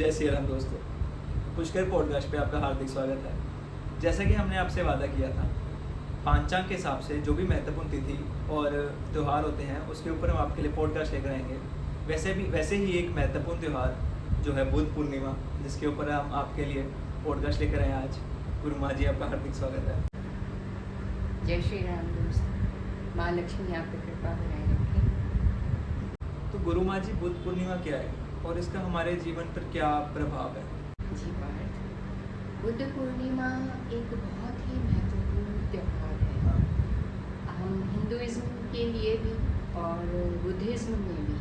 जय श्री राम दोस्तों, पुष्कर पॉडकास्ट पे आपका हार्दिक स्वागत है। जैसा कि हमने आपसे वादा किया था, पांचांग के हिसाब से जो भी महत्वपूर्ण तिथि और त्यौहार होते हैं उसके ऊपर हम आपके लिए पॉडकास्ट लेकर आएंगे। वैसे ही एक महत्वपूर्ण त्यौहार जो है बुद्ध पूर्णिमा, जिसके ऊपर हम आपके लिए पॉडकास्ट लेकर आए आज। गुरु माँ जी, आपका हार्दिक स्वागत है। जय श्री राम दोस्त, माँ लक्ष्मी आप पे कृपा बनाए रखें। तो गुरु माँ जी, बुद्ध पूर्णिमा क्या है और इसका हमारे जीवन पर क्या प्रभाव है? जी पार्थ, बुद्ध पूर्णिमा एक बहुत ही महत्वपूर्ण त्यौहार है। हम हिंदुइज्म के लिए भी और बुद्धिज़्म में भी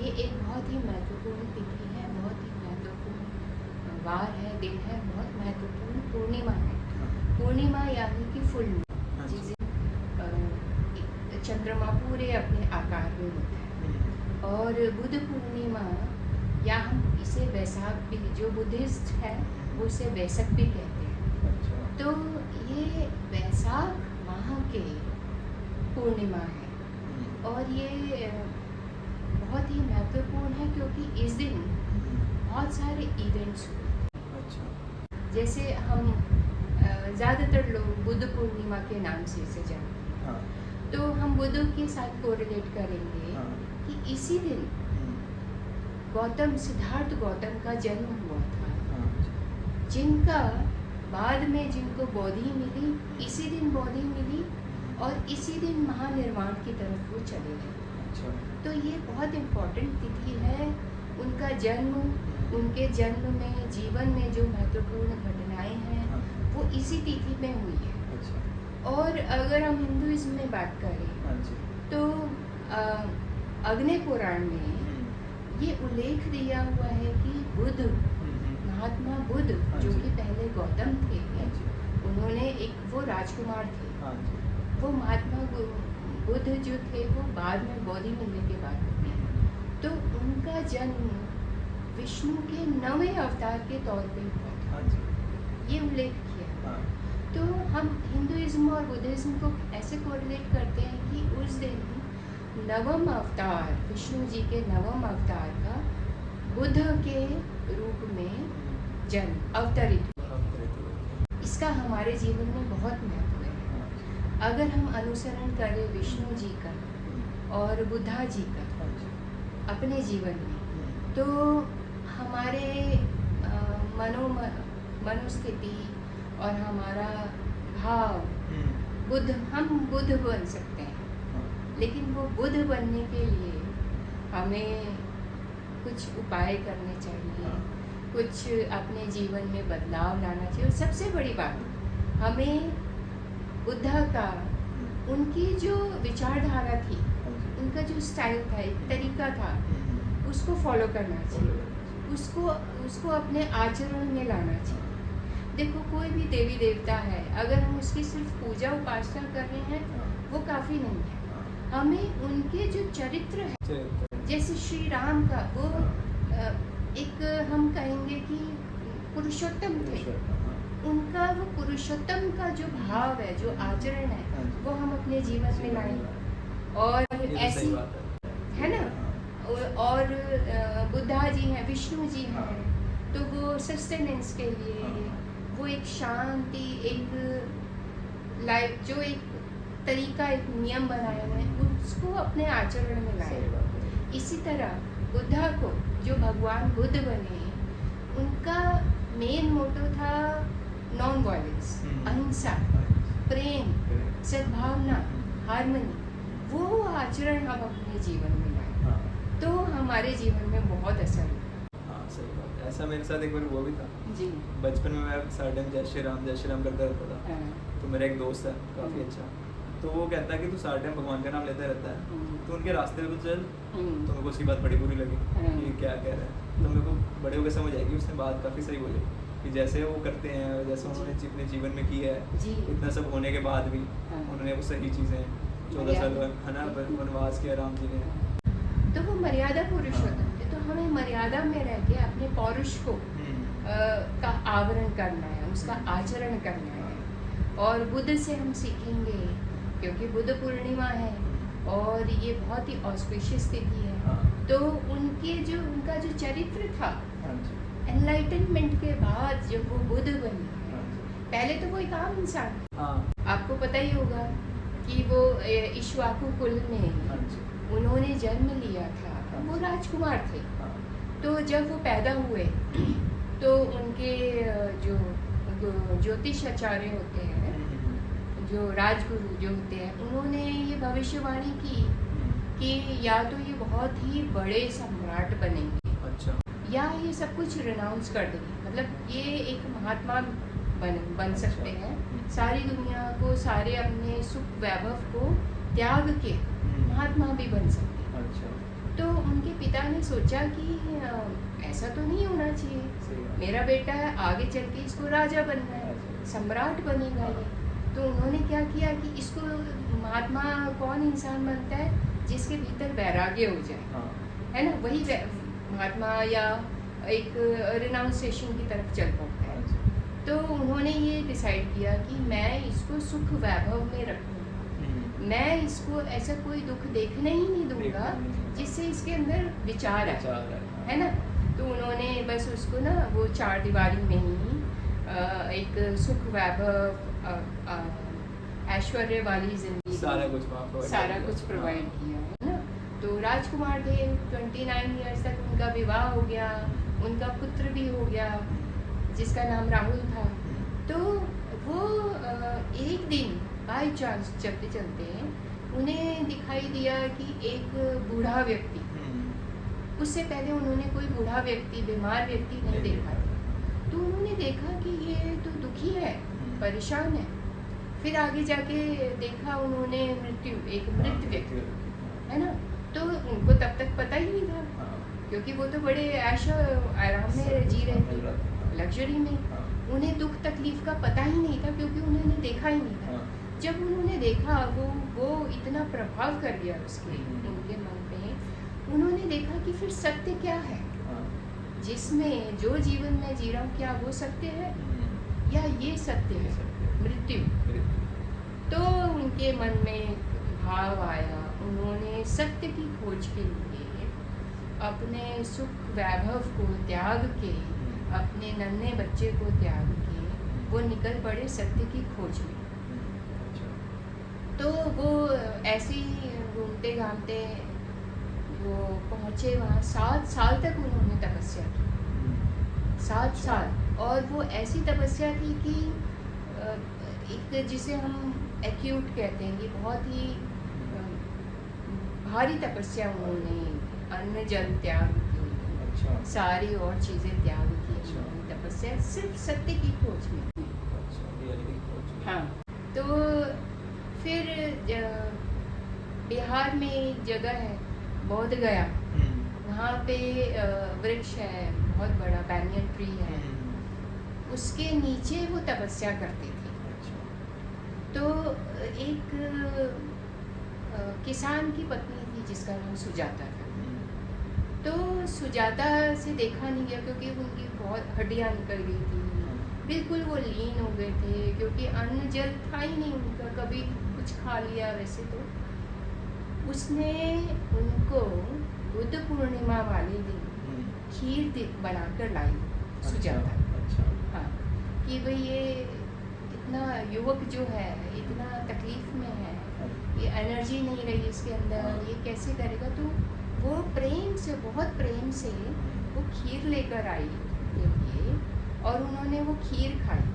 ये एक बहुत ही महत्वपूर्ण तिथि है, बहुत ही महत्वपूर्ण वार है, दिन है, बहुत महत्वपूर्ण पूर्णिमा है। पूर्णिमा यानी कि फुल मून, जिसे चंद्रमा पूरे अपने आकार में होता है। और बुद्ध पूर्णिमा या हम इसे वैसाख भी, जो बुद्धिस्ट है वो इसे वैसक भी कहते हैं। तो ये वैसाख माह के पूर्णिमा है और ये बहुत ही महत्वपूर्ण है क्योंकि इस दिन बहुत सारे इवेंट्स हुए। जैसे हम ज़्यादातर लोग बुद्ध पूर्णिमा के नाम से इसे जानते हैं। तो हम बुद्ध के साथ कोरिलेट करेंगे कि इसी दिन सिद्धार्थ गौतम का जन्म हुआ था, जिनका बाद में जिनको बोधि मिली, इसी दिन बोधि मिली और इसी दिन महानिर्वाण की तरफ वो चले गए। तो ये बहुत इम्पोर्टेंट तिथि है। उनका जन्म, उनके जन्म में, जीवन में जो महत्वपूर्ण घटनाएं हैं वो इसी तिथि में हुई है। और अगर हम हिंदुइज्म में बात करें तो अग्नि पुराण में ये उल्लेख दिया हुआ है कि बुद्ध, महात्मा बुद्ध जो कि पहले गौतम थे, उन्होंने वो राजकुमार थे, वो महात्मा बुद्ध जो थे वो बाद में बोधि मिलने के बाद हुए। तो उनका जन्म विष्णु के 9वें अवतार के तौर पे हुआ था, ये उल्लेख किया। तो हम हिंदुइज्म और बुद्धिज्म को ऐसे कोरिलेट करते हैं कि उस दिन 9वां अवतार, विष्णु जी के 9वां अवतार का बुद्ध के रूप में जन्म अवतरित हुआ। इसका हमारे जीवन में बहुत महत्व है। अगर हम अनुसरण करें विष्णु जी का और बुद्धा जी का अपने जीवन में, तो हमारे मनोस्थिति और हमारा भाव हम बुद्ध बन सकते हैं। लेकिन वो बुद्ध बनने के लिए हमें कुछ उपाय करने चाहिए, कुछ अपने जीवन में बदलाव लाना चाहिए। और सबसे बड़ी बात, हमें बुद्धा का, उनकी जो विचारधारा थी, उनका जो स्टाइल था, एक तरीका था, उसको फॉलो करना चाहिए, उसको अपने आचरण में लाना चाहिए। देखो, कोई भी देवी देवता है, अगर हम उसकी सिर्फ पूजा उपासना कर रहे हैं वो काफ़ी नहीं है। हमें उनके जो चरित्र है, जैसे श्री राम का, वो एक हम कहेंगे कि पुरुषोत्तम थे, उनका वो पुरुषोत्तम का जो भाव है, जो आचरण है, वो हम अपने जीवन में लाएं। और ऐसी है ना, और बुद्धा जी हैं, विष्णु जी हैं, तो वो सस्टेनेंस के लिए वो एक शांति, एक लाइफ, जो एक तरीका, एक नियम बनाए हुए हैं, उसको अपने आचरण में लाए। इसी तरह बुद्धा को, जो भगवान बुद्ध बने, उनका मेन मोटो था नॉन वायलेंस, अहिंसा, प्रेम, सद्भावना, हार्मनी। वो आचरण हम अपने जीवन में लाए तो हमारे जीवन में बहुत असर हुआ। सही बात है। ऐसा मेरे साथ एक बार हुआ भी था जी। बचपन में मैं सारे टाइम जय श्री राम करता रहता था। तो मेरा एक दोस्त है काफ़ी अच्छा, तो वो कहता है कि तू सारे टाइम भगवान का नाम लेता रहता है, तो उनके रास्ते में चल। तो मेरे को उसकी बात बड़ी बुरी लगी कि क्या कह रहा है। तो मेरे को बड़े होकर समझ आई कि उसने बात काफ़ी सही बोली कि जैसे वो करते हैं, जैसे उन्होंने अपने जीवन में किया है, इतना सब होने के बाद भी उन्होंने वो सही चीज़ें 14 साल है ना वनवास किया राम जी ने, तो वो मर्यादा पुरुषोत्तम थे। तो हमें मर्यादा में रह के अपने पौरुष को का आवरण करना है, उसका आचरण करना है। और बुद्ध से हम सीखेंगे, क्योंकि बुद्ध पूर्णिमा है और ये बहुत ही ऑस्पिशियस तिथि है। तो उनका जो चरित्र था एनलाइटनमेंट के बाद जब वो बुद्ध बने, पहले तो वो एक आम इंसान, आपको पता ही होगा कि वो इक्ष्वाकु कुल में उन्होंने जन्म लिया था, वो राजकुमार थे। तो जब वो पैदा हुए तो उनके जो ज्योतिष आचार्य होते हैं, जो राजगुरु जो होते हैं, उन्होंने ये भविष्यवाणी की कि या तो ये बहुत ही बड़े सम्राट बनेंगे, अच्छा, या ये सब कुछ रिनाउंस कर देंगे, मतलब ये एक महात्मा बन सकते हैं, सारी दुनिया को, सारे अपने सुख वैभव को त्याग के महात्मा भी बन सकते हैं। अच्छा। तो उनके पिता ने सोचा कि ऐसा तो नहीं होना चाहिए, मेरा बेटा है, आगे चल के इसको राजा बनना है, सम्राट बनेगा ये। तो उन्होंने क्या किया कि इसको महात्मा कौन इंसान बनता है जिसके भीतर वैराग्य हो जाए, है ना, वही महात्मा या एक रिनाउंसिएशन की तरफ चल पड़ता है। तो उन्होंने ये डिसाइड किया कि मैं इसको सुख वैभव में रखूँ, मैं इसको ऐसा कोई दुख देखने ही नहीं दूंगा जिससे इसके अंदर विचार है ना। तो उन्होंने बस उसको ना वो चार दीवारी में ही एक सुख वैभव ऐश्वर्य वाली जिंदगी सारा कुछ प्रोवाइड किया, है ना। तो राजकुमार थे, 29 ईयर्स तक उनका विवाह हो गया, उनका पुत्र भी हो गया जिसका नाम राहुल था। तो वो एक दिन बाई चांस चलते चलते उन्हें दिखाई दिया कि एक बूढ़ा व्यक्ति, उससे पहले उन्होंने कोई बूढ़ा व्यक्ति, बीमार व्यक्ति नहीं देखा था। तो उन्होंने देखा कि ये तो दुखी है, परेशान है। फिर आगे जाके देखा उन्होंने एक मृत व्यक्ति, है ना। तो उनको तब तक पता ही नहीं था, क्योंकि वो तो बड़े ऐशो आराम में जी रहे थे, लग्जरी में। उन्हें दुख तकलीफ का पता ही नहीं था, क्योंकि उन्होंने देखा ही नहीं था। जब उन्होंने देखा वो इतना प्रभाव कर गया उसके उनके मन पे, उन्होंने देखा कि फिर सत्य क्या है, जिसमें जो जीवन में जी रहा हूँ, क्या वो सत्य है या ये सत्य है, मृत्यु। तो उनके मन में भाव आया, उन्होंने सत्य की खोज के लिए अपने सुख वैभव को त्याग के, अपने नन्हे बच्चे को त्याग के वो निकल पड़े सत्य की खोज में। तो वो ऐसे ही घूमते घामते वो पहुँचे वहाँ। 7 साल तक उन्होंने तपस्या की, 7 साल। और वो ऐसी तपस्या की कि एक जिसे हम एक्यूट कहते हैं कि बहुत ही भारी तपस्या उन्होंने, अन्न जल त्याग की, अच्छा, सारी और चीज़ें त्याग की, अच्छा, तपस्या सिर्फ सत्य की खोज में। अच्छा, हाँ। तो फिर बिहार में एक जगह है बोध गया, वहाँ पे वृक्ष है बहुत बड़ा, बैनियन ट्री है, उसके नीचे वो तपस्या करते थे। तो एक किसान की पत्नी थी जिसका नाम सुजाता था। तो सुजाता से देखा नहीं गया, क्योंकि उनकी बहुत हड्डियाँ निकल गई थी, बिल्कुल वो लीन हो गए थे, क्योंकि अन्न जल था ही नहीं उनका, कभी कुछ खा लिया वैसे। तो उसने उनको बुद्ध पूर्णिमा वाले दिन खीर बनाकर लाई, सुजाता। अच्छा, हाँ, कि भाई ये इतना युवक जो है इतना तकलीफ में है, ये एनर्जी नहीं रही इसके अंदर, ये कैसे करेगा। तो वो प्रेम से, बहुत प्रेम से वो खीर लेकर आई उनके लिए, और उन्होंने वो खीर खाई,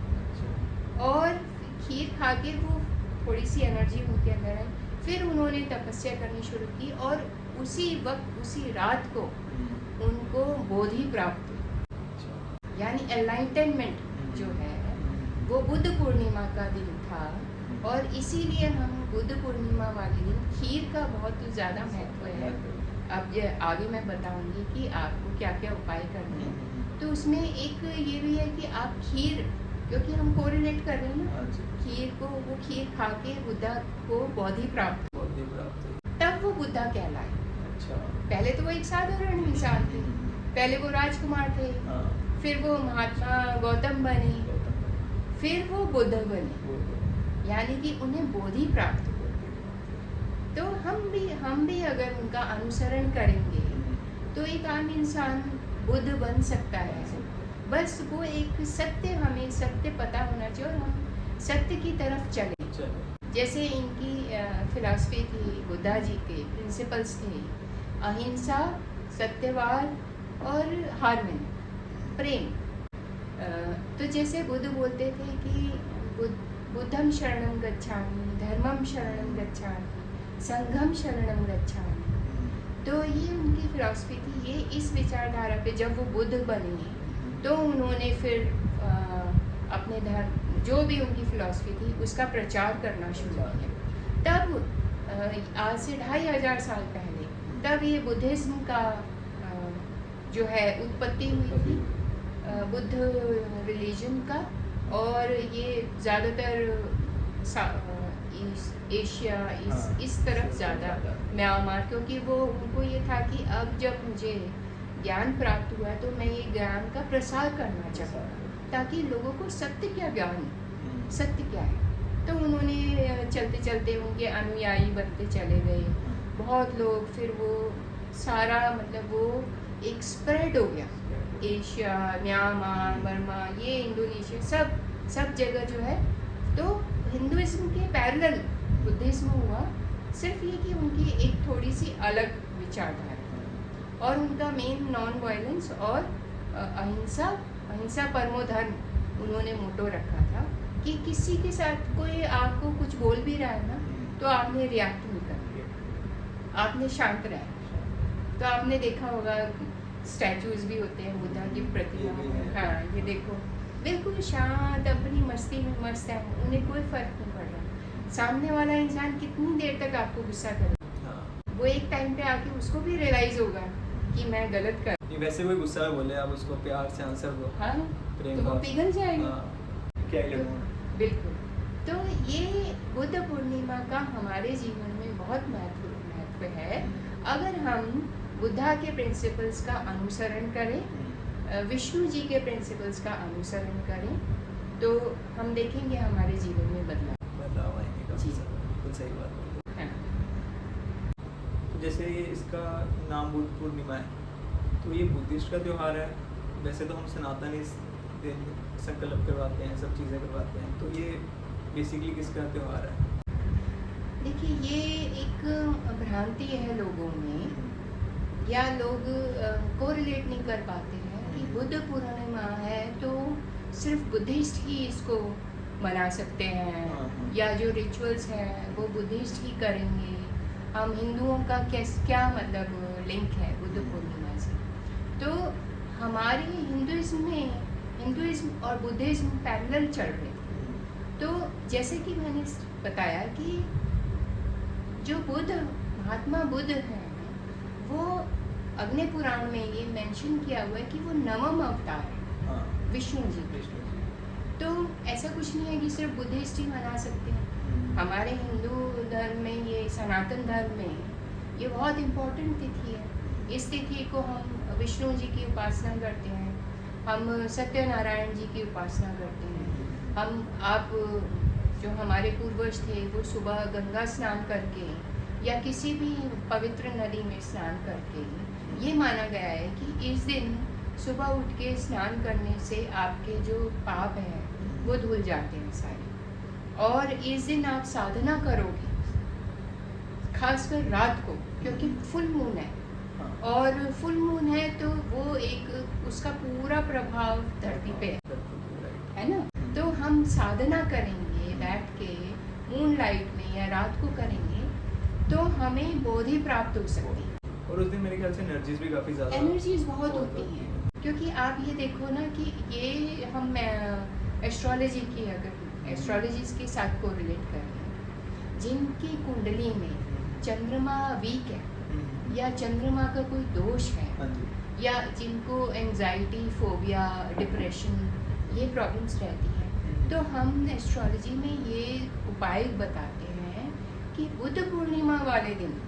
और खीर खा के वो थोड़ी सी एनर्जी उनके अंदर आई। फिर उन्होंने तपस्या करनी शुरू की, और उसी वक्त, उसी रात को उनको बोधि प्राप्त हुई, यानी एनलाइटनमेंट जो है वो बुद्ध पूर्णिमा का दिन था। और इसीलिए हम बुद्ध पूर्णिमा वाले दिन खीर का बहुत ज़्यादा महत्व है। अब आगे मैं बताऊंगी कि आपको क्या क्या उपाय करने हैं। तो उसमें एक ये भी है कि आप खीर, क्योंकि हम कोरिलेट कर रहे हैं ना, खीर को, वो खीर खा के बुद्धा को बोधि प्राप्त, तब वो बुद्धा कहलाए। अच्छा। पहले तो वो एक साधारण इंसान थे, पहले वो राजकुमार थे, फिर वो महात्मा गौतम बने, फिर वो बुद्ध बने, यानी कि उन्हें बोधि प्राप्त हो। तो हम भी अगर उनका अनुसरण करेंगे तो एक आम इंसान बुद्ध बन सकता है। बस वो एक सत्य, हमें सत्य पता होना चाहिए और हम सत्य की तरफ चले। जैसे इनकी फिलॉसफी थी, बुद्धा जी के प्रिंसिपल्स थे, अहिंसा, सत्यवाद और हार्मनी, प्रेम। तो जैसे बुद्ध बोलते थे कि बुद्धम शरणं गच्छामि, धर्मम शरणं गच्छामि, संघम शरणं गच्छामि। तो ये उनकी फिलॉसफी थी। ये इस विचारधारा पे जब वो बुद्ध बने तो उन्होंने फिर अपने धर्म, जो भी उनकी फिलॉसफी थी, उसका प्रचार करना शुरू किया। तब आज से 2500 साल पहले तब ये बुद्धिज्म का जो है उत्पत्ति हुई थी, बुद्ध रिलीजन का। और ये ज़्यादातर एशिया, इस तरफ ज़्यादा, म्यांमार, क्योंकि वो उनको ये था कि अब जब मुझे ज्ञान प्राप्त हुआ तो मैं ये ज्ञान का प्रसार करना चाहता हूँ, ताकि लोगों को सत्य क्या ज्ञान, सत्य क्या है। तो उन्होंने चलते चलते उनके अनुयायी बनते चले गए बहुत लोग। फिर वो सारा मतलब वो एक स्प्रेड हो गया, एशिया, म्यांमार, बर्मा, ये इंडोनेशिया, सब जगह जो है। तो हिंदुइज्म के पैरेलल बुद्धिज्म हुआ, सिर्फ ये कि उनकी एक थोड़ी सी अलग विचारधारा और उनका मेन नॉन वायलेंस और अहिंसा परमो धर्म उन्होंने मोटो रखा था कि किसी के साथ कोई आपको कुछ बोल भी रहा है ना, तो आपने रिएक्ट नहीं करना, आपने शांत रहना। तो आपने देखा होगा स्टैचूज भी होते हैं बुद्धा की प्रतिमा, हाँ ये देखो बिल्कुल शांत, अपनी मस्ती में मस्त है, उन्हें कोई फर्क नहीं पड़ रहा सामने वाला इंसान कितनी देर तक आपको गुस्सा करेगा। वो एक टाइम पे आके उसको भी रियलाइज होगा कि मैं गलत कर, वैसे कोई गुस्सा में बोले आप उसको प्यार से आंसर दो, हाँ प्रेम तो वो पिघल जाएगा। क्या बिल्कुल। तो ये बुद्ध पूर्णिमा का हमारे जीवन में बहुत महत्व है। अगर हम बुद्धा के प्रिंसिपल्स का अनुसरण करें, विष्णु जी के प्रिंसिपल्स का अनुसरण करें, तो हम देखेंगे हमारे जीवन में बदलाव आएंगे। बिल्कुल सही बात बोली। जैसे इसका नाम बुद्ध पूर्णिमा है, तो ये बुद्धिस्ट का त्यौहार है। वैसे तो हम सनातन इस दिन संकल्प करवाते हैं, सब चीज़ें करवाते हैं, तो ये बेसिकली किसका त्यौहार है? देखिए, ये एक भ्रांति है लोगों में, या लोग कोरिलेट नहीं कर पाते हैं कि बुद्ध पूर्णिमा है तो सिर्फ बुद्धिस्ट ही इसको मना सकते हैं, या जो रिचुअल्स हैं वो बुद्धिस्ट ही करेंगे। हम हिंदुओं का क्या मतलब लिंक है बुद्ध पूर्णिमा से? तो हमारे हिंदुइज्म और बुद्धिज्म पैरेलल चल रहे थे। तो जैसे कि मैंने बताया कि जो महात्मा बुद्ध हैं, वो अग्नि पुराण में ये मेंशन किया हुआ है कि वो नवम अवतार है, विष्णु जी। तो ऐसा कुछ नहीं है कि सिर्फ बुद्धिस्ट ही मना सकते हैं। हमारे हिंदू धर्म में, ये सनातन धर्म में ये बहुत इम्पोर्टेंट तिथि है। इस तिथि को हम विष्णु जी की उपासना करते हैं, हम सत्यनारायण जी की उपासना करते हैं। आप जो हमारे पूर्वज थे वो सुबह गंगा स्नान करके या किसी भी पवित्र नदी में स्नान करके, ये माना गया है कि इस दिन सुबह उठ के स्नान करने से आपके जो पाप हैं वो धुल जाते हैं सारे। और इस दिन आप साधना करोगे, खासकर रात को, क्योंकि फुल मून है। और फुल मून है तो वो एक उसका पूरा प्रभाव धरती पे है ना। तो हम साधना करेंगे बैठ के मून लाइट में, या रात को करेंगे तो हमें बोधि प्राप्त हो सकती है। और उस दिन मेरे ख्याल से एनर्जीज भी काफ़ी ज़्यादा, एनर्जीज बहुत होती हैं। क्योंकि आप ये देखो ना कि ये हम एस्ट्रोलॉजी की, अगर एस्ट्रोलॉजीज के साथ को रिलेट करें, जिनकी कुंडली में चंद्रमा वीक है या चंद्रमा का कोई दोष है, या जिनको एंजाइटी, फोबिया, डिप्रेशन, ये प्रॉब्लम्स रहती हैं, तो हम एस्ट्रोलॉजी में ये उपाय बताते हैं कि बुद्ध पूर्णिमा वाले दिन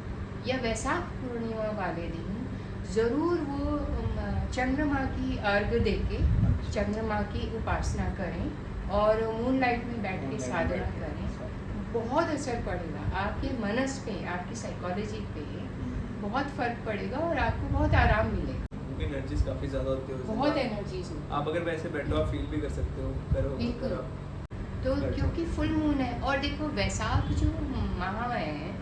या वैशाख पूर्णिमा वाले दिन ज़रूर वो चंद्रमा की अर्घ देके चंद्रमा की उपासना करें और मून लाइट में बैठ के साधना करें। बहुत असर पड़ेगा आपके मनस पे, आपकी साइकोलॉजी पे बहुत फ़र्क पड़ेगा और आपको बहुत आराम मिलेगा। में एनर्जीज काफ़ी ज़्यादा होती है, बहुत एनर्जीज होती आप अगर वैसे बैठो आप फील भी कर सकते हो, करो बिल्कुल। तो बैठो। क्योंकि फुल मून है, और देखो वैशाख जो माह है,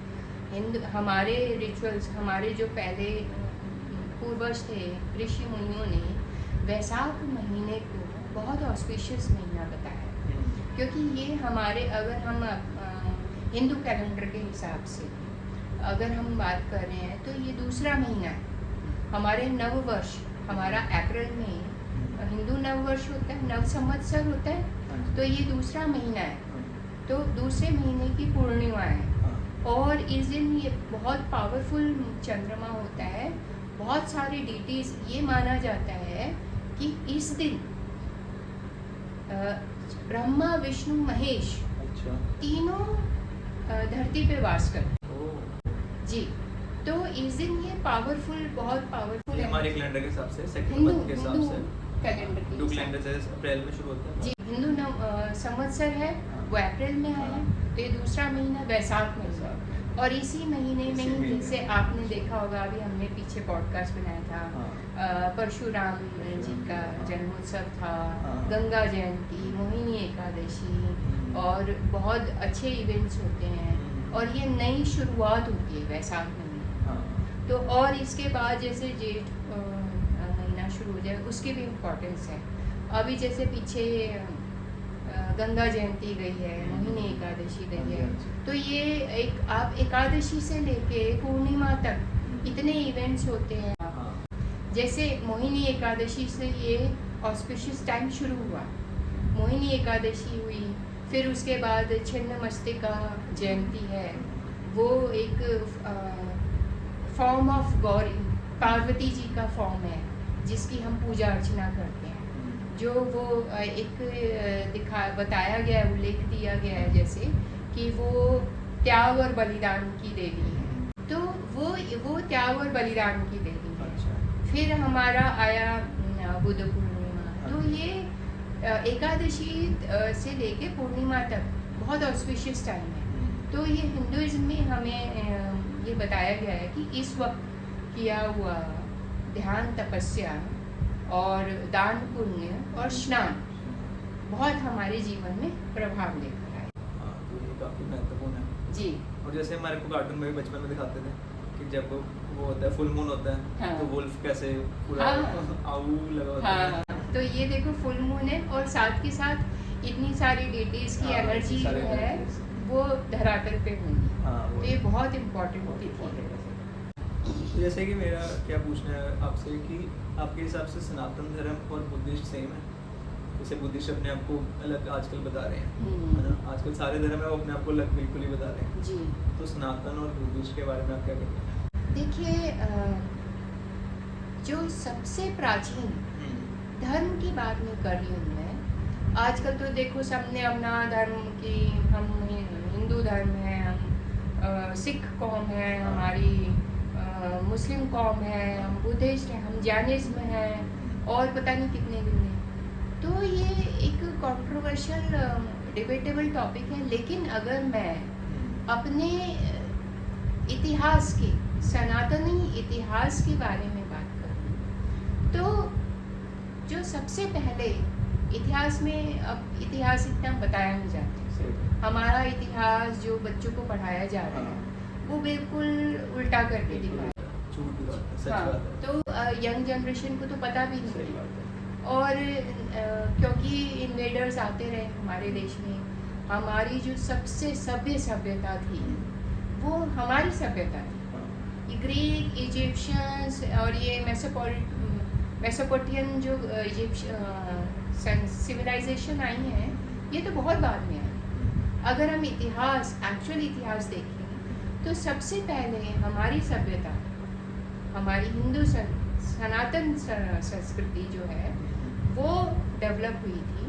हिंदू हमारे रिचुअल्स, हमारे जो पहले पूर्वज थे ऋषि मुनियों ने वैशाख महीने को बहुत ऑस्पिशियस महीना बताया, क्योंकि ये हमारे, अगर हम हिंदू कैलेंडर के हिसाब से अगर हम बात कर रहे हैं तो ये दूसरा महीना है। हमारे नव वर्ष, हमारा अप्रैल में हिंदू नव वर्ष होता है, नव संवत्सर होता है, तो ये दूसरा महीना है, तो दूसरे महीने की पूर्णिमा है, और इस दिन ये बहुत पावरफुल चंद्रमा होता है। बहुत सारी डीटीज, ये माना जाता है कि इस दिन ब्रह्मा विष्णु महेश तीनों धरती पे वास करते जी। तो इस दिन ये पावरफुल, बहुत पावरफुल है हमारे कैलेंडर के हिसाब से, सेकंड हिंदू मंथ के हिसाब से, कैलेंडर के हिंदू हिसाब कैलेंडर से अप्रैल में शुरू होता है जी। हिंदू नव संवत्सर है वो अप्रैल में आया, तो ये दूसरा महीना वैशाख में हुआ, और इसी महीने में ही जैसे आपने देखा होगा, अभी हमने पीछे पॉडकास्ट बनाया था, परशुराम जी का जन्मोत्सव था, गंगा जयंती, मोहिनी एकादशी, और बहुत अच्छे इवेंट्स होते हैं, और ये नई शुरुआत होती है वैशाख महीने। तो और इसके बाद जैसे जेठ महीना शुरू हो जाए, उसकी भी इम्पोर्टेंस है। अभी जैसे पीछे गंगा जयंती गई है, मोहिनी एकादशी गई है, तो ये एक आप एकादशी से लेके पूर्णिमा तक इतने इवेंट्स होते हैं। जैसे मोहिनी एकादशी से ये ऑस्पिशियस टाइम शुरू हुआ, मोहिनी एकादशी हुई, फिर उसके बाद छिन्नमस्तिका जयंती है, वो एक फॉर्म ऑफ गौरी, पार्वती जी का फॉर्म है जिसकी हम पूजा अर्चना करते हैं, जो वो एक बताया गया है, उल्लेख दिया गया है जैसे कि वो त्याग और बलिदान की देवी है, तो वो त्याग और बलिदान की देवी है। फिर हमारा आया बुद्ध पूर्णिमा, तो ये एकादशी से लेके पूर्णिमा तक बहुत ऑस्पिशियस टाइम है। तो ये हिंदुइज्म में हमें ये बताया गया है कि इस वक्त किया हुआ ध्यान, तपस्या और दान पुण्य और स्नान बहुत हमारे जीवन में प्रभाव लेकर आए। तो ये काफ़ी महत्वपूर्ण है जी। और जैसे हमारे को कार्टून में भी बचपन में दिखाते थे कि जब वो होता है फुल मून होता है, हाँ। तो वुल्फ कैसे पूरा आऊ लगा होता है। हाँ, तो ये देखो फुल मून है, और साथ के साथ इतनी सारी डेटीज की एनर्जी जो है वो धरातल पे होंगी, तो ये बहुत इम्पोर्टेंट तिथि है। जैसे कि मेरा क्या पूछना है आपसे कि आपके हिसाब से सनातन धर्म और बुद्धिस्ट सेम है? जैसे बुद्धिस्ट अपने आप को अलग आजकल बता रहे हैं, है ना, आजकल सारे धर्म है वो अपने आप को अलग बिल्कुल ही बता रहे हैं जी। तो सनातन और बुद्धिस्ट के बारे में आप क्या कहते हैं? देखिए, जो सबसे प्राचीन धर्म की बात नहीं कर रही हूँ मैं, आजकल तो देखो सबने अपना धर्म की, हम हिंदू धर्म है, हम सिख कौम है, हमारी मुस्लिम कौम है, हम बुद्धिस्ट हैं, हम जैनिज्म है, और पता नहीं कितने कितने। तो ये एक कंट्रोवर्शियल डिबेटेबल टॉपिक है, लेकिन अगर मैं अपने इतिहास के, सनातनी इतिहास के बारे में बात करूँ, तो जो सबसे पहले इतिहास में, अब इतिहास इतना बताया नहीं जाता, हमारा इतिहास जो बच्चों को पढ़ाया जा रहा है वो बिल्कुल उल्टा करके दिखाया, तो यंग जनरेशन को तो पता भी नहीं, और क्योंकि इन्वेडर्स आते रहे हमारे देश में, हमारी जो सबसे सभ्य सभ्यता थी वो हमारी सभ्यता थी, ग्रीक, इजिप्शियंस और ये मेसोपोटामियन जो सिविलाइजेशन आई हैं, ये तो बहुत बाद में आई। अगर हम इतिहास, एक्चुअल इतिहास देखें तो सबसे पहले हमारी सभ्यता, हमारी हिंदू सनातन संस्कृति जो है वो डेवलप हुई थी,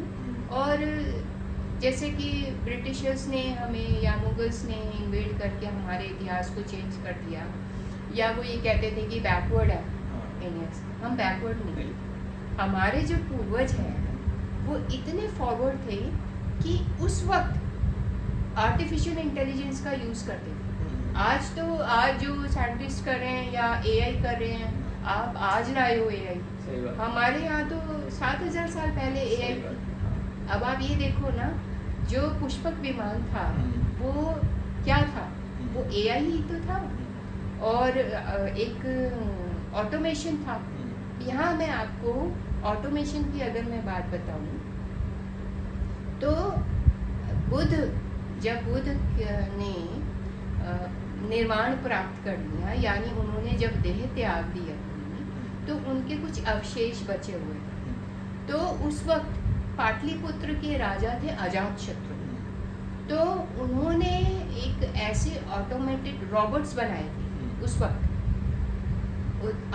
और जैसे कि ब्रिटिशर्स ने हमें या मुगल्स ने इन्वेड करके हमारे इतिहास को चेंज कर दिया, या वो ये कहते थे कि बैकवर्ड है इंडियंस, हम बैकवर्ड नहीं, हमारे जो पूर्वज हैं वो इतने फॉरवर्ड थे कि उस वक्त आर्टिफिशियल इंटेलिजेंस का यूज़ करते थे। आज जो साइंटिस्ट कर रहे हैं या एआई कर रहे हैं, आप आज लाए हो एआई, सही बात। हमारे यहाँ तो 7000 साल पहले एआई सही बात। थी। अब आप ये देखो ना, जो पुष्पक विमान था वो क्या था, वो एआई ही तो था, और एक ऑटोमेशन था। यहाँ मैं आपको ऑटोमेशन की अगर मैं बात बताऊँ तो जब बुद्ध ने निर्वाण प्राप्त कर लिया, यानी उन्होंने जब देह त्याग दिया तो उनके कुछ अवशेष बचे हुए थे। तो उस वक्त पाटलिपुत्र के राजा थे अजातशत्रु, तो उन्होंने एक ऐसे ऑटोमेटेड रॉबोट्स बनाए थे उस वक्त।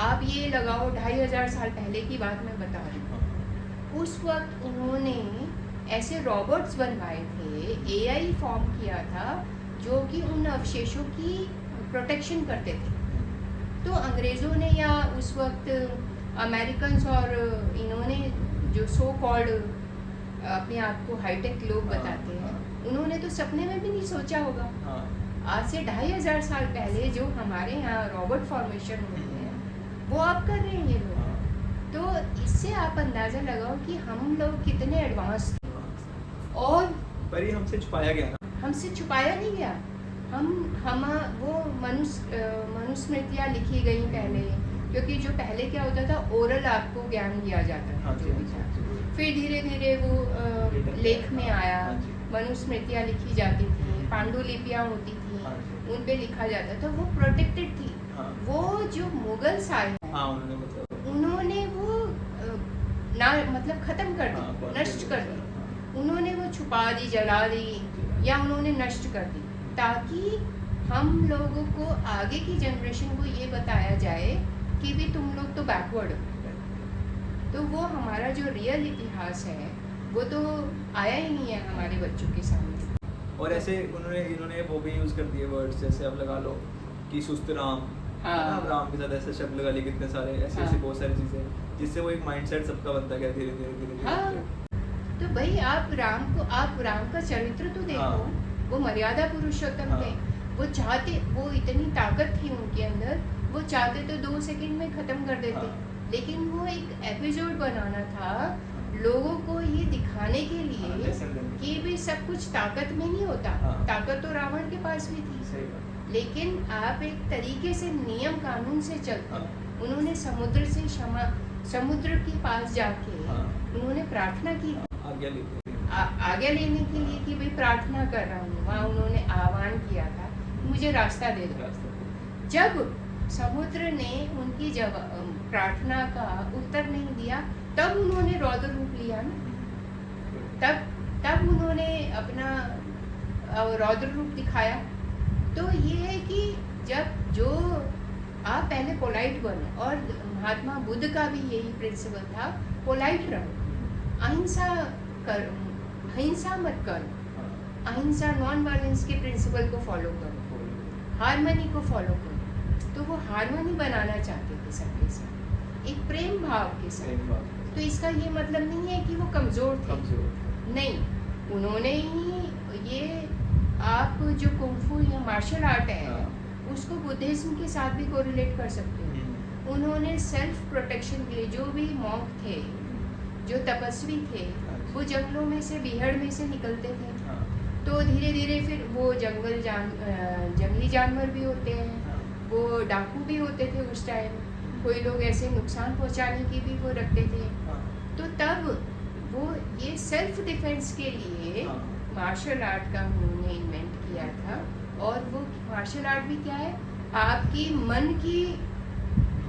आप ये लगाओ 2500 साल पहले की बात मैं बता रही हूँ। उस वक्त उन्होंने ऐसे रॉबोट्स बनवाए थे, एआई फॉर्म किया था जो कि उन अवशेषों की प्रोटेक्शन करते थे। तो अंग्रेज़ों ने या उस वक्त अमेरिकन्स और इन्होंने जो सो कॉल्ड अपने आप को हाईटेक लोग बताते हैं, उन्होंने तो सपने में भी नहीं सोचा होगा आज से 2500 साल पहले जो हमारे यहाँ रॉबोट फॉर्मेशन हुए हैं वो आप कर रहे हैं ये लोग। तो इससे आप अंदाज़ा लगाओ कि हम लोग कितने एडवांस थे। और पर ये हमसे छुपाया गया ना, हमसे छुपाया नहीं गया। हम वो मनुस्मृतियाँ लिखी गई पहले, क्योंकि जो पहले क्या होता था, ओरल आपको ज्ञान दिया जाता था जो भी था। फिर धीरे धीरे वो लेख में आया, मनुस्मृतियाँ लिखी जाती थी, पांडुलिपियाँ होती थी, उन पे लिखा जाता था, वो प्रोटेक्टेड थी। वो जो मुगल्स आए उन्होंने वो ना मतलब खत्म कर दी, नष्ट कर दी। उन्होंने वो छुपा दी, जला दी, या उन्होंने नष्ट कर दी, ताकि हम लोगों को आगे की जनरेशन को ये बताया जाए कि भी तुम लोग तो बैकवर्ड हो। तो वो हमारा जो रियल इतिहास है वो तो आया ही नहीं है हमारे बच्चों के सामने। और ऐसे इन्होंने वो भी यूज़ कर दिए वर्ड्स, जैसे आप लगा लो कि सुस्त राम, राम के साथ ऐसे शब्द लगा लिए, कितने सारे ऐसे बहुत सारी चीज़ें, जिससे वो एक माइंडसेट सबका बनता गया धीरे धीरे। तो भाई आप राम का चरित्र तो देखो, वो मर्यादा पुरुषोत्तम थे। वो चाहते, वो इतनी ताकत थी उनके अंदर, वो चाहते तो 2 सेकंड में खत्म कर देते। लेकिन वो एक एपिसोड बनाना था लोगों को ये दिखाने के लिए कि भी सब कुछ ताकत में नहीं होता। ताकत तो रावण के पास भी थी, लेकिन आप एक तरीके से नियम कानून से चलते। उन्होंने समुद्र के पास जाके उन्होंने प्रार्थना की, आज्ञा लेने के लिए कि भाई प्रार्थना कर रहा हूँ। वहाँ उन्होंने आह्वान किया था, मुझे रास्ता दे दो। जब समुद्र ने उनकी प्रार्थना का उत्तर नहीं दिया, तब उन्होंने रौद्र रूप लिया ना, तब उन्होंने अपना रौद्र रूप दिखाया। तो ये है कि जब जो आप पहले पोलाइट बनो, और महात्मा बुद्ध का भी यही प्रिंसिपल था, पोलाइट रहो, अहिंसा मत करो, अहिंसा नॉन वायलेंस के प्रिंसिपल को फॉलो करो, हार्मनी को फॉलो करो। तो वो हार्मनी बनाना चाहते थे सबके साथ, एक प्रेम भाव के साथ। तो इसका ये मतलब नहीं है कि वो कमज़ोर थे, नहीं। उन्होंने ही ये आप जो कुंफू या मार्शल आर्ट है उसको बुद्धिज्म के साथ भी कोरिलेट कर सकते हो। उन्होंने सेल्फ प्रोटेक्शन के लिए, जो भी मॉन्क थे, जो तपस्वी थे, वो जंगलों में से, बिहड़ में से निकलते थे। तो धीरे धीरे फिर वो जंगली जानवर भी होते हैं, वो डाकू भी होते थे उस टाइम, कोई लोग ऐसे नुकसान पहुंचाने की भी वो रखते थे। तो तब वो ये सेल्फ डिफेंस के लिए मार्शल आर्ट का उन्होंने इन्वेंट किया था। और वो मार्शल आर्ट भी क्या है, आपकी मन की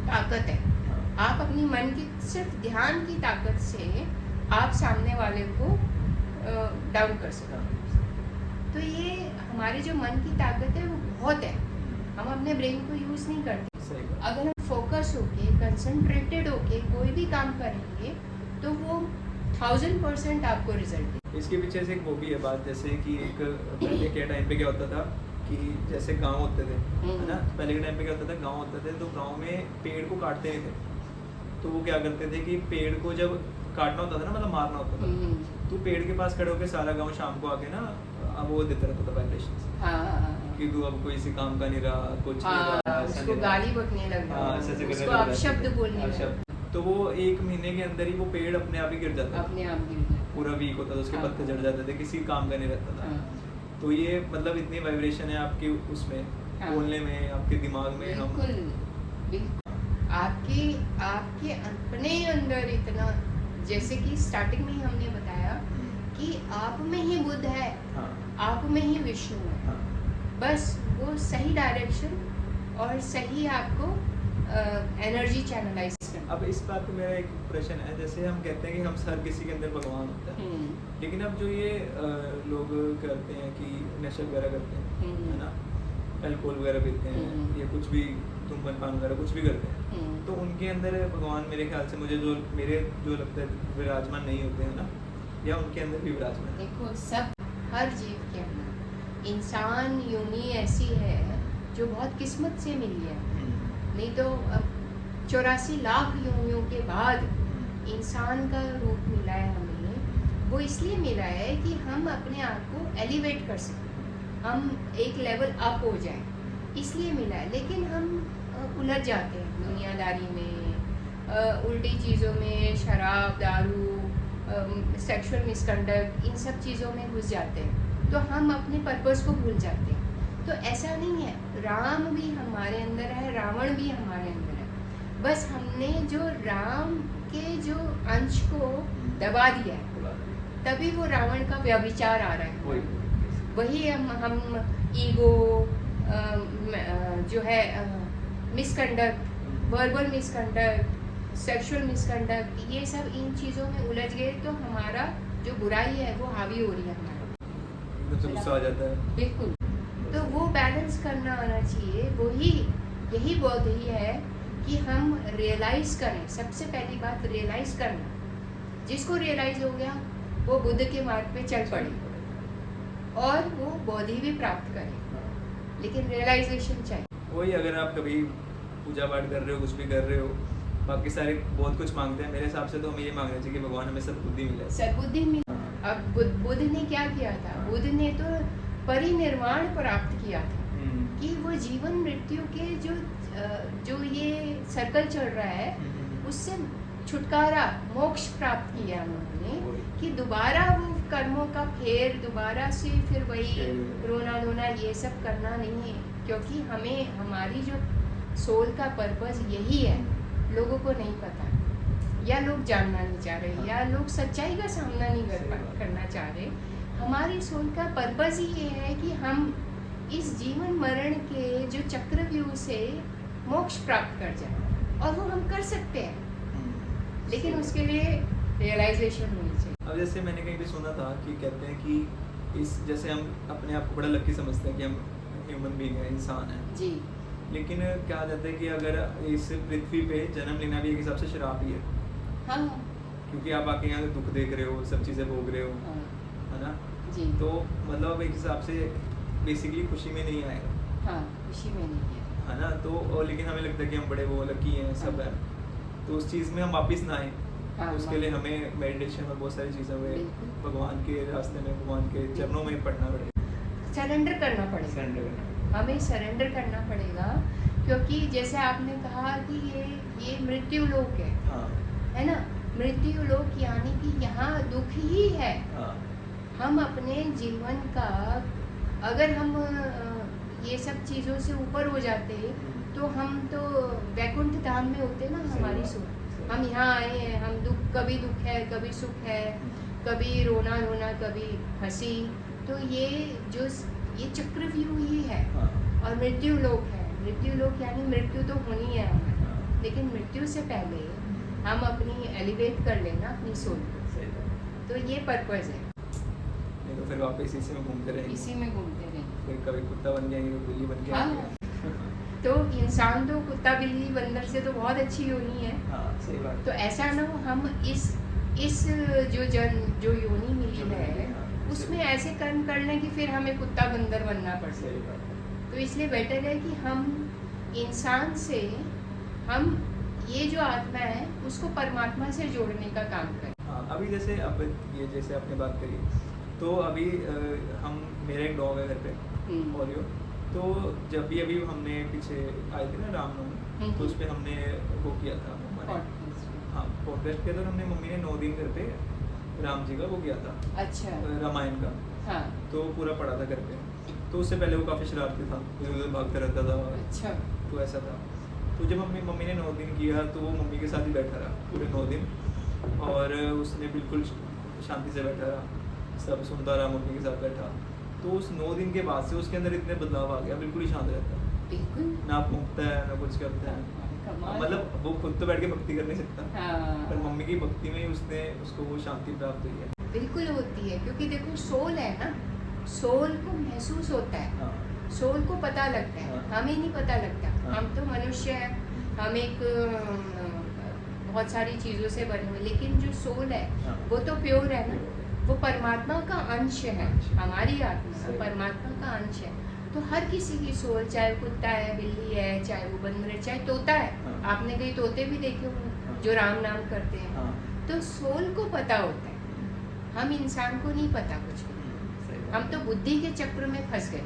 ताकत है। आप अपनी मन की सिर्फ ध्यान की ताकत से आप सामने वाले को डाउन कर सकते हो। तो ये हमारे जो मन की ताकत है वो बहुत है, हम अपने ब्रेन को यूज़ नहीं करते। अगर हम फोकस होके, कंसंट्रेटेड होके कोई भी काम करेंगे तो वो 1000% आपको रिजल्ट देगा। इसके पीछे से एक वो भी है बात, जैसे कि एक पहले के टाइम पे क्या होता था कि जैसे गांव होते थे, है ना, पहले के टाइम पे क्या होता था, गांव होते थे तो गांव में पेड़ को काटते थे। तो वो क्या करते थे कि पेड़ को जब काटना होता था ना, मतलब मारना होता था, तो पेड़ के पास खड़े होकर सारा गांव शाम को आके ना वो देता रहता था वाइब्रेशंस। कि तू अब कोई इसी काम का नहीं रहा, कुछ नहीं रहा, ऐसा उसको नहीं रहा। गाली बकने लग हाँ, रहा, ऐसे करने उसको लग रहा है। अपशब्द बोलने लग अपशब्द। तो वो 1 महीने के अंदर ही वो पेड़ अपने आप ही गिर जाता था, अपने आप गिर जाता। पूरा वीक होता था, उसके हाँ। पत्ते झड़ जाते थे, किसी काम का नहीं रहता था। हाँ। तो ये मतलब इतनी वाइब्रेशन है आपकी उसमें, हाँ। बोलने में, आपके दिमाग में। हम बिल्कुल बिल्कुल आपके आपके अपने अंदर इतना, जैसे कि स्टार्टिंग में ही हमने बताया कि आप में ही बुद्ध है, हाँ, आप में ही विष्णु है। हाँ, बस वो सही डायरेक्शन और सही आपको एनर्जी चैनलाइज करना। अब इस बात पे मेरा एक प्रश्न है, जैसे हम कहते हैं कि हम हर किसी के अंदर भगवान होता है, लेकिन अब जो ये लोग करते हैं कि नशा वगैरह करते हैं, है ना, अल्कोहल वगैरह पीते हैं, या कुछ भी धूम्रपान पान वगैरह कुछ भी करते हैं, तो उनके अंदर भगवान मेरे ख्याल से मुझे जो लगता है विराजमान नहीं होते हैं ना, या उनके अंदर भी विराजमान है? देखो, सब हर जीव के अंदर इंसान योनि ऐसी है जो बहुत किस्मत से मिली है, नहीं तो 84 लाख योनियों के बाद इंसान का रूप मिला है हमें। वो इसलिए मिला है कि हम अपने आप को एलिवेट कर सकें, हम एक लेवल अप हो जाएं, इसलिए मिला है। लेकिन हम उलझ जाते हैं दुनियादारी में, उल्टी चीज़ों में, शराब, दारू, सेक्सुअल मिसकंडक्ट, इन सब चीज़ों में घुस जाते हैं, तो हम अपने पर्पस को भूल जाते हैं। तो ऐसा नहीं है, राम भी हमारे अंदर है, रावण भी हमारे अंदर है, बस हमने जो राम के जो अंश को दबा दिया है, तभी वो रावण का व्यभिचार आ रहा है। वही हम ईगो, जो है misconduct, verbal misconduct, sexual misconduct, ये सब इन चीज़ों में उलझ गए, तो हमारा जो बुराई है वो हावी हो रही है हमारा, एकदम से गुस्सा आ जाता है। बिल्कुल। तो वो बैलेंस करना आना चाहिए, यही बहुत ही है कि हम रियलाइज़ करें। सबसे पहली बात रियलाइज़ करना, जिसको रियलाइज़ हो गया वो बुद्ध के मार्ग पे चल पड़े और वो बोधि भी प्राप्त करे, लेकिन रियलाइजेशन चाहिए। वही, अगर आप कभी पूजा पाठ कर रहे हो, कुछ भी कर रहे हो, बाकी सारे बहुत कुछ मांगते हैं, मेरे हिसाब से तो हमें ये मांगना चाहिए कि भगवान हमें सद्बुद्धि मिले। सद्बुद्धि मिले। अब बुद्ध ने क्या किया था? बुद्ध ने तो परिनिर्वाण प्राप्त किया था, कि वो जीवन मृत्यु के जो ये सर्कल चल रहा है उससे छुटकारा, मोक्ष प्राप्त किया उन्होंने, कि दोबारा वो कर्मों का फेर, दोबारा से फिर वही रोना धोना ये सब करना नहीं है, क्योंकि हमें हमारी जो सोल का पर्पस यही है, लोगों को नहीं पता, या लोग जानना नहीं चाह रहे, या लोग सच्चाई का सामना नहीं करना चाह रहे। हमारी सोल का पर्पस ही ये है कि हम इस जीवन मरण के जो चक्रव्यूह से मोक्ष प्राप्त कर जाए, और वो हम कर सकते हैं, लेकिन उसके लिए रियलाइजेशन होनी चाहिए। अब जैसे मैंने कहीं भी सुना था कि कहते हैं कि जैसे हम अपने आप को बड़ा लकी समझते हैं कि हम ह्यूमन बीइंग है, इंसान है जी, लेकिन कहा जाता है कि अगर इस पृथ्वी पे जन्म लेना भी एक हिसाब से शराब ही है। हाँ, क्योंकि आप आके यहाँ दुख देख रहे हो, सब चीज़ें भोग रहे हो, हाँ, है ना, जी, तो मतलब एक हिसाब से बेसिकली खुशी में नहीं आएगा, हाँ, खुशी में नहीं है ना। तो और लेकिन हमें लगता है कि हम बड़े वो लकी हैं, सब है, तो उस चीज़ में हम वापस ना आए, हाँ, उसके लिए हमें मेडिटेशन और बहुत सारी चीज़ों में बिल्कुल। भगवान के रास्ते में, भगवान के चरणों में पढ़ना पड़ेगा, सरेंडर करना पड़ेगा, सरेंडर करना। हमें सरेंडर करना पड़ेगा, क्योंकि जैसे आपने कहा कि ये मृत्यु लोक है ना, मृत्यु लोक यानी कि यहाँ दुख ही है। हम अपने जीवन का, अगर हम ये सब चीज़ों से ऊपर हो जाते तो हम तो वैकुंठ धाम में होते ना, हमारी सोच। हम यहाँ आए हैं, हम कभी दुख है, कभी सुख है, कभी रोना धोना, कभी हंसी, तो ये चक्रव्यूह ही है। और मृत्यु लोक है, मृत्यु लोक यानी मृत्यु तो होनी है हमारी, लेकिन मृत्यु से पहले हम अपनी एलिवेट कर लेना अपनी सोल को, तो ये पर्पस है। नहीं तो फिर वापस इसी में घूमते रहेंगे, इसी में घूमते रहेंगे, फिर कभी कुत्ता बन जाएंगे, बिल्ली बन जाएंगे। तो इंसान तो कुत्ता बिल्ली बंदर से तो बहुत अच्छी योनि है। सही बात। तो ऐसा ना हो हम इस जो योनि मिली है उसमें ऐसे कर्म कर लें कि फिर हमें कुत्ता बंदर बनना पड़ सके। तो इसलिए बेटर है कि हम इंसान से हम ये जो आत्मा है उसको परमात्मा से जोड़ने का काम करें। अभी जैसे अब ये जैसे आपने बात करी, तो अभी हम, मेरा एक डॉग है घर पे, ओरियो, तो जब भी अभी हमने पीछे आए थे ना रामनवमी, तो उस पर हमने वो किया था हमारे, हाँ पॉडकास्ट किया था, हमने मम्मी ने 9 दिन घर पे राम जी का वो किया था, अच्छा रामायण का, हाँ तो पूरा पढ़ा था घर पे। तो उससे पहले वो काफ़ी शरारती था, इधर उधर भागता रहता था। अच्छा। तो ऐसा था। तो जब मम्मी ने 9 दिन किया तो वो मम्मी के साथ ही बैठा रहा पूरे 9 दिन, और उसने बिल्कुल शांति से बैठा रहा, सब सुनता रहा, मम्मी के साथ बैठा। तो उस 9 दिन के बाद से उसके अंदर इतने बदलाव आ गया, बिल्कुल ही शांत रहता है, बिल्कुल ना भूखता है ना कुछ करता है। मतलब वो खुद तो बैठ के भक्ति कर नहीं सकता, हाँ। पर मम्मी की भक्ति में ही उसको वो शांति प्राप्त हुई है। बिल्कुल होती है, क्योंकि देखो सोल है ना, सोल को महसूस होता है, हाँ। सोल को पता लगता है, हाँ। हमें नहीं पता लगता। हाँ। हम तो मनुष्य हैं, हम एक बहुत सारी चीज़ों से बने हुए, लेकिन जो सोल है हाँ। वो तो प्योर है ना, वो परमात्मा का अंश है, हमारी आत्मा परमात्मा का अंश है। तो हर किसी की सोल, चाहे कुत्ता है, बिल्ली है, चाहे वो बंदर है, चाहे तोता है, हाँ। आपने कई तोते भी देखे होंगे हाँ। जो राम नाम करते हैं, हाँ। तो सोल को पता होता है, हम इंसान को नहीं पता कुछ भी। हम तो बुद्धि के चक्र में फंस गए,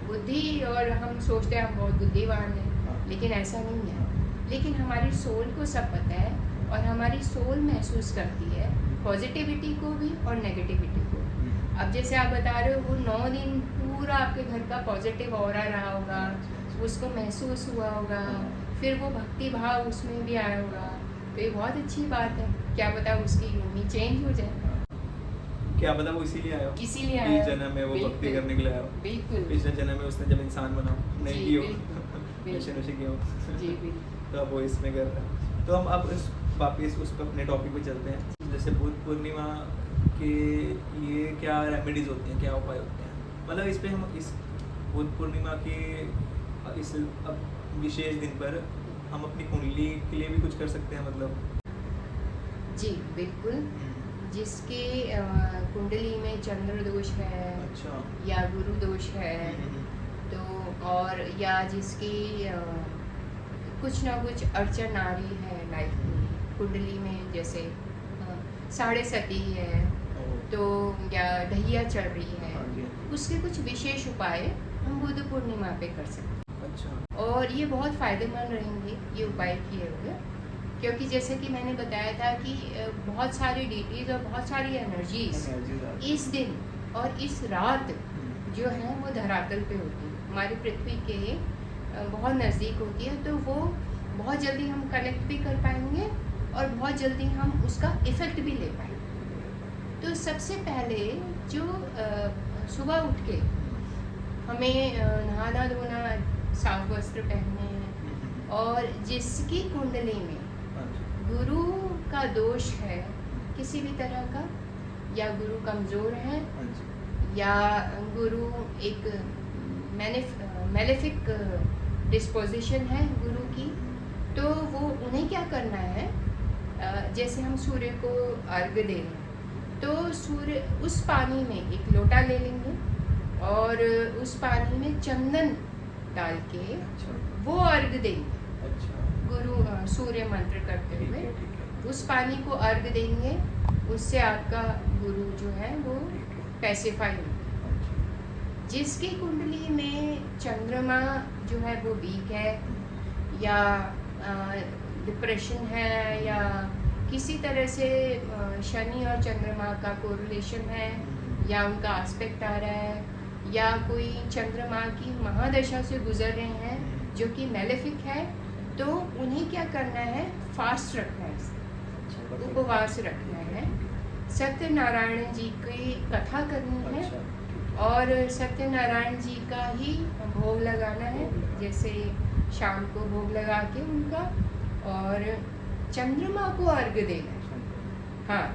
बुद्धि, और हम सोचते हैं हम बहुत बुद्धिमान हैं, लेकिन ऐसा नहीं है। लेकिन हमारी सोल को सब पता है, और हमारी सोल महसूस करती है पॉजिटिविटी को भी और नेगेटिविटी को। अब जैसे आप बता रहे हो, वो 9 दिन पूरा आपके घर का पॉजिटिव ऑरा रहा होगा, उसको महसूस हुआ होगा, फिर वो भक्ति भाव उसमें भी आया होगा, तो ये बहुत अच्छी बात है। क्या पता उसकी यूनी चेंज हो जाए, क्या पता वो इसीलिए आया हो, इसीलिए आया इस जन्म में वो भक्ति करने के लिए आया हो। बिल्कुल। पिछले जन्म में उसने जब इंसान बना नहीं की हो, नशे किए हो, जी बिल्कुल। तो अब वो इसमें कर रहा है। तो हम अब वापस उस पर अपने टॉपिक पे चलते हैं। जैसे बुद्ध पूर्णिमा के ये क्या रेमेडीज होती हैं, क्या उपाय होते हैं, मतलब इस पे हम इस बुद्ध पूर्णिमा के इस अब विशेष दिन पर हम अपनी कुंडली के लिए भी कुछ कर सकते हैं, मतलब। जी बिल्कुल। जिसके कुंडली में चंद्र दोष है, अच्छा, या गुरु दोष है, तो और या जिसकी कुछ ना कुछ अड़चन आ रही है लाइफ में, कुंडली में, जैसे साढ़े सती है, तो या ढैया चल रही है, उसके कुछ विशेष उपाय हम बुद्ध पूर्णिमा पे कर सकते हैं। अच्छा। और ये बहुत फ़ायदेमंद रहेंगे ये उपाय किए हुए, क्योंकि जैसे कि मैंने बताया था कि बहुत सारी डीटीज और बहुत सारी एनर्जीज इस दिन और इस रात जो है वो धरातल पे होती है, हमारी पृथ्वी के बहुत नज़दीक होती है, तो वो बहुत जल्दी हम कनेक्ट भी कर पाएंगे और बहुत जल्दी हम उसका इफ़ेक्ट भी ले पाएंगे। तो सबसे पहले जो सुबह उठ के हमें नहाना धोना, साफ वस्त्र पहनने हैं, और जिसकी कुंडली में गुरु का दोष है किसी भी तरह का, या गुरु कमज़ोर है, या गुरु एक मेलेफिक डिस्पोजिशन है गुरु की, तो वो उन्हें क्या करना है, जैसे हम सूर्य को अर्घ्य दे रहे हैं, तो सूर्य उस पानी में एक लोटा ले लेंगे और उस पानी में चंदन डाल के वो अर्घ्य देंगे। गुरु सूर्य मंत्र करते हुए उस पानी को अर्घ देंगे, उससे आपका गुरु जो है वो पैसिफाई होगा। जिसकी कुंडली में चंद्रमा जो है वो वीक है, या डिप्रेशन है, या किसी तरह से शनि और चंद्रमा का कोरिलेशन है, या उनका एस्पेक्ट आ रहा है, या कोई चंद्रमा की महादशा से गुजर रहे हैं जो कि मेलेफिक है, तो उन्हें क्या करना है, फास्ट रखना है, उपवास रखना है, सत्यनारायण जी की कथा करनी है, और सत्यनारायण जी का ही भोग लगाना है, जैसे शाम को भोग लगा के उनका, और चंद्रमा को अर्घ्य देना है। हाँ,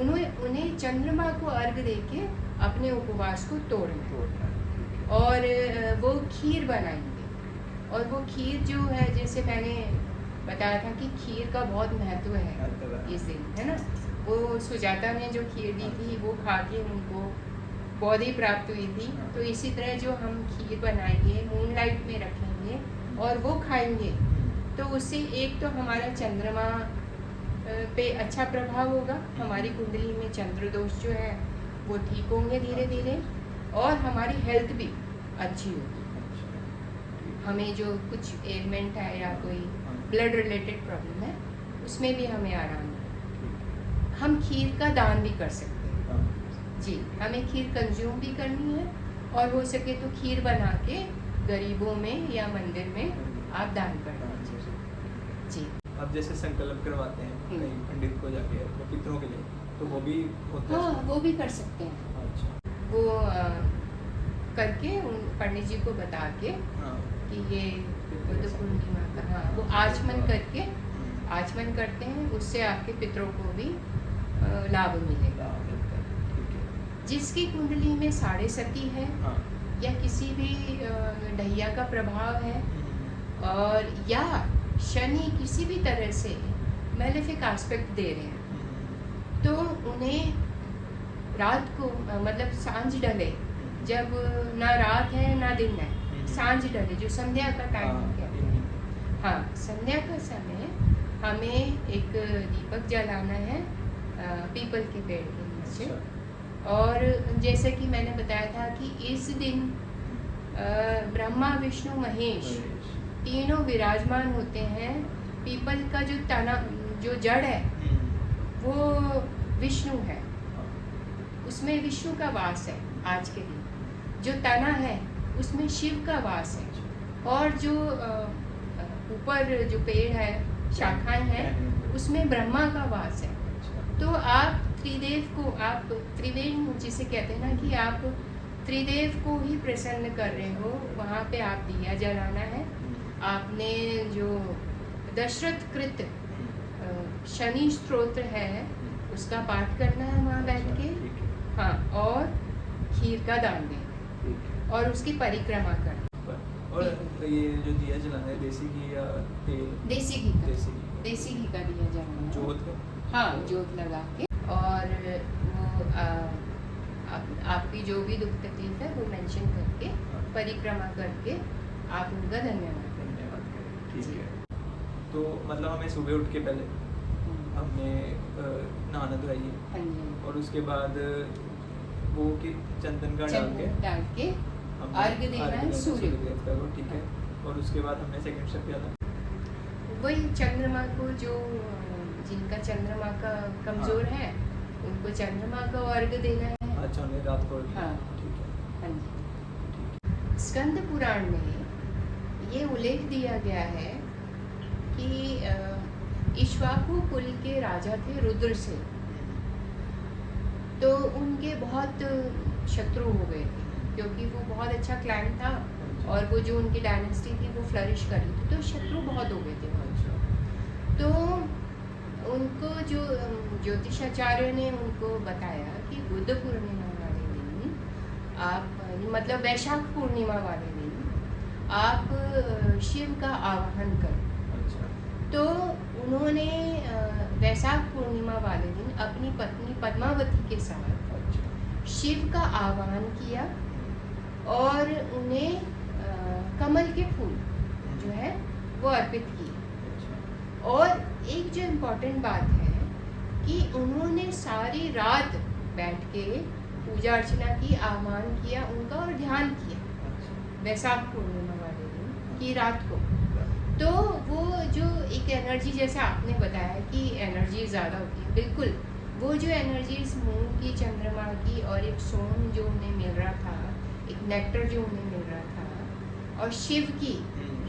उन्हें चंद्रमा को अर्घ्य दे के अपने उपवास को तोड़ना है, और वो खीर बनाएंगे। और वो खीर जो है, जैसे मैंने बताया था कि खीर का बहुत महत्व है इस दिन, है ना। वो सुजाता ने जो खीर दी थी वो खा के उनको बॉडी प्राप्त हुई थी, तो इसी तरह जो हम खीर बनाएंगे, मूनलाइट में रखेंगे और वो खाएंगे, तो उससे एक तो हमारा चंद्रमा पे अच्छा प्रभाव होगा, हमारी कुंडली में चंद्र दोष जो है वो ठीक होंगे धीरे धीरे, और हमारी हेल्थ भी अच्छी होगी। हमें जो कुछ एलिमेंट है या कोई ब्लड रिलेटेड प्रॉब्लम है उसमें भी हमें आराम है। हम खीर का दान भी कर सकते हैं जी। हमें खीर कंज्यूम भी करनी है और हो सके तो खीर बना के गरीबों में या मंदिर में आप दान कर दीजिए जी। अब जैसे संकल्प करवाते हैं कहीं पंडित को जाके अपने पितरों के लिए, तो वो भी होता है? हाँ, वो भी कर सकते हैं। अच्छा। वो करके उन पंडित जी को बता के कि ये बुद्ध पूर्णिमा का, हाँ, वो आचमन करके आचमन करते हैं, उससे आपके पितरों को भी लाभ मिलेगा। जिसकी कुंडली में साढ़े सती है या किसी भी ढैया का प्रभाव है और या शनि किसी भी तरह से मैलेफिक एस्पेक्ट दे रहे हैं, तो उन्हें रात को मतलब सांझ डले, जब ना रात है ना दिन है, सांझ डले जो संध्या का टाइम कहते हैं, हाँ, संध्या का समय हमें एक दीपक जलाना है पीपल के पेड़ के नीचे। और जैसे कि मैंने बताया था कि इस दिन ब्रह्मा विष्णु महेश तीनों विराजमान होते हैं। पीपल का जो तना, जो जड़ है वो विष्णु है, उसमें विष्णु का वास है आज के दिन। जो तना है उसमें शिव का वास है और जो ऊपर जो पेड़ है, शाखाएं हैं, उसमें ब्रह्मा का वास है। तो आप त्रिदेव को, आप त्रिवेणी जिसे कहते हैं ना, कि आप त्रिदेव को ही प्रसन्न कर रहे हो, वहाँ पे आप दिया जलाना है। आपने जो दशरथ कृत शनि स्तोत्र है उसका पाठ करना है वहाँ बैठ के, हाँ, और खीर का दान दें और उसकी परिक्रमा करना। और ये जो दिया जलाना है देसी घी या तेल? देसी घी का दिया जलाना है। जोत? हाँ, जोत लगा के, और वो आपकी जो भी दुख तकलीफ है वो मेंशन करके परिक्रमा करके आप उनका धन्यवाद करें। ठीक है। तो मतलब हमें सुबह उठ के पहले हमने नहाना धोइए, हाँ जी, और उसके बाद वो कि चंदन का डाल के अर्घ्य देना है सूर्य देवता को, ठीक है। और उसके बाद हमने सेकंड स्टेप क्या था? वही चंद्रमा को, जो जिनका चंद्रमा का कमजोर है उनको चंद्रमा का अर्घ्य देना है। अच्छा, उन्हें रात को? हाँ, ठीक है। हाँ जी। स्कंद पुराण में ये उल्लेख दिया गया है कि इक्ष्वाकु कुल के राजा थे रुद्र से, तो उनके बहुत शत्रु हो गए थे क्योंकि वो बहुत अच्छा क्लाइंट था और वो जो उनकी डायनेस्टी थी वो फ्लरिश कर रही थी, तो शत्रु बहुत हो गए थे। तो उनको जो ज्योतिषाचार्य ने उनको बताया कि बुद्ध पूर्णिमा वाले दिन आप, मतलब वैशाख पूर्णिमा वाले दिन आप शिव का आवाहन करें। तो उन्होंने वैशाख पूर्णिमा वाले दिन अपनी पत्नी पद्मावती के साथ शिव का आवाहन किया और उन्हें कमल के फूल जो है वो अर्पित किए। और एक जो इम्पोर्टेंट बात है कि उन्होंने सारी रात बैठ के पूजा अर्चना की, आह्वान किया उनका और ध्यान किया वैशाख पूर्णिमा वाले दिन की रात को। तो वो जो एक एनर्जी, जैसे आपने बताया कि एनर्जी ज़्यादा होती है, बिल्कुल वो जो एनर्जी इस मून की, चंद्रमा की और एक सोम जो उन्हें मिल रहा था, एक नेक्टर जो उन्हें मिल रहा था, और शिव की